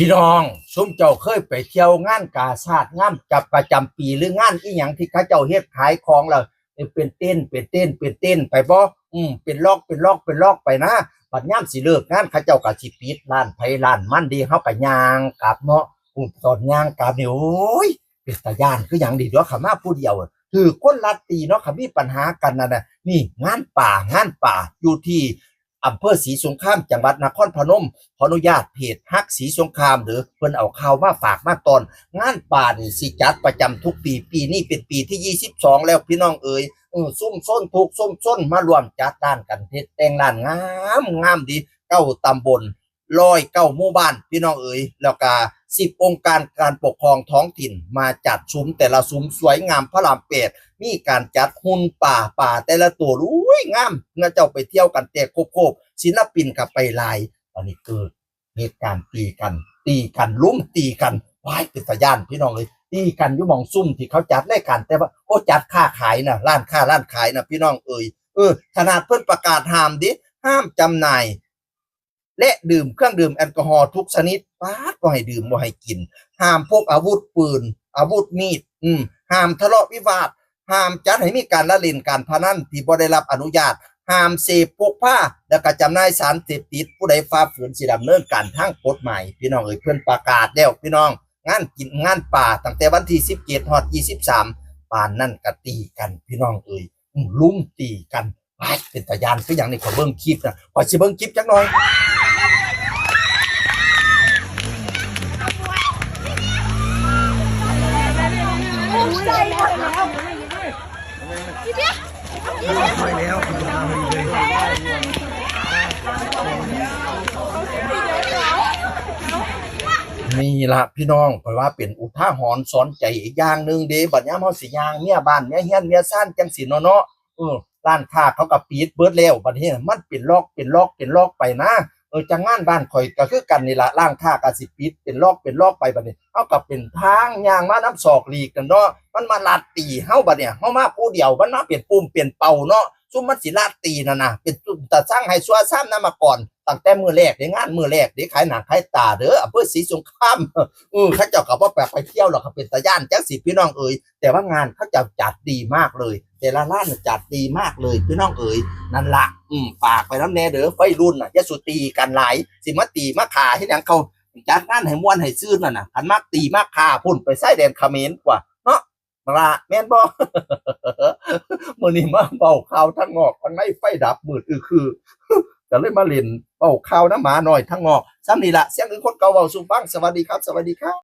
พี่น้องซุมเจ้าเคยไปเที่ยวงานกาชาดงานจับประจำปีหรืองานอีหยังที่เขาเจ้าเฮ็ดขายของแล้วเป็นเต้นไปบ่เป็นลอกไปนะบัดยามสิเลิกงานเขาเจ้าก็สิปิดร้านไผร้านมันดีเฮาก็ย่างกลับเนาะตอนย่างกลับนี่โอ้ยเป็นตาย้านคือหยังดีเนาะเขามาผู้เดียวคือคนลัดตีเนาะเขามีปัญหากันนั่นน่ะนี่งานป่าอยู่ที่อำเภอศรีสงครามจังหวัดนครพนมขออนุญาตเพจฮักศรีสงครามหรือเพิ่นเอาข่าวมาฝากมาตอนงานป่านี่สิจัดประจำทุกปีนี้เป็นปีที่22แล้วพี่น้องเอ๋ยซุ่มส้นถูกซุ่มส้นมารวมจัดด้านกันเฮ็ดแต่งร้านงามดี9 ตำบล109หมู่บ้านพี่น้องเอ๋ยแล้วก็10องค์การการปกครองท้องถิ่นมาจัดซุ้มแต่ละซุ้มสวยงามพระราม8มีการจัดหุ่นป่าแต่ละตัวอุ้ยงามเงาเจ้าไปเที่ยวกันแต่โคบศิลปินกับไปลายตอนนี้เกิดเหตุการณ์ตีกันลุ้มตีกันว้ายเป็นตะย่านพี่น้องเลยตีกันอยู่หม่องซุ่มที่เขาจัดรายการแต่ว่าโอ้จัดค้าขายนะร้านขายนะพี่น้องเอ่ยขนาดเพิ่นประกาศห้ามจำหน่ายและดื่มเครื่องดื่มแอลกอฮอล์ทุกชนิดป๊าดบ่ให้ดื่มบ่ให้กินห้ามพกอาวุธปืนอาวุธมีดห้ามทะเลาะวิวาทห้ามจัดให้มีการละเล่นการพนันที่บ่ได้รับอนุญาตห้ามเสพพกพาและก็จำหน่ายสารเสพติดผู้ใดฝ่าฝืนสิดำเนินการทางกฎหมายพี่น้องเอ้ยเพิ่นประกาศแล้วพี่น้องงานกินงานป่าตั้งแต่วันที่17ฮอด23ป่านนั่นก็ตีกันพี่น้องเอ้ยลุมตีกันไปเป็นตาย่านคือหยังนี่ขอเบิ่งคลิปนะขอสิเบิ่งคลิปจักหน่อยนี่ล่ะพี่น้องเพราะว่าเป็นอุทาหรณ์สอนใจอีกอย่างหนึ่งเด้บัดยามเฮาสิย่างเมียบ้านเมียเฮียนเมียซ่านจังสิเนาะร้านค้าเขาก็ปิดเบิดแล้วบัดนี้มันเป็นลอกไปนะจังงานบ้านข่อยก็คือกันนี่ล่ะร้านค้าก็สิปิดเป็นลอกไปบัดนี้เฮาก็เป็นทางย่างมาน้ำศอกหลีกกันเนาะมันมาลาดตีเฮาบัดเนี่ยเฮามาผู้เดียวมันมาเป็นปุ่มเป็นเป่าเนาะซุมมันสิลาดตีนั่นน่ะเป็นตาสร้างให้ซัวซ้ำนำมาก่อนตั้งแต่มื้อแรกได้งานมื้อแรกได้ขายหนังขายตาเด้ออำเภอศรีสงครามเขาเจ้าก็บ่ไปเที่ยวหรอกครับเป็นตาย่านจังสิพี่น้องเอ๋ยแต่ว่างานเขาเจ้าจัดดีมากเลยแต่ละร้านจัดดีมากเลยพี่น้องเอ๋ยนั่นล่ะฝากไปนำแน่เด้อวัยรุ่นน่ะอย่าสุตีกันหลายสิมาตีมาฆ่าเฮ็ดหยังเขาจัดงานให้ม่วนให้ซื่นนั่นน่ะคันมักตีมักฆ่าพุ่นไปชายแดนเขมรกว่าเนาะละแม่นบ่มื้อนี้มาเว้าข่าวทางนอกทางในไฟดับมืดคือก็เลยมาเล่นเว้าข่าวน้ำหมาน้อยทางนอกซ้ำนี่ล่ะเสียงคือคนเก่าเว้าสู่ฟังสวัสดีครับ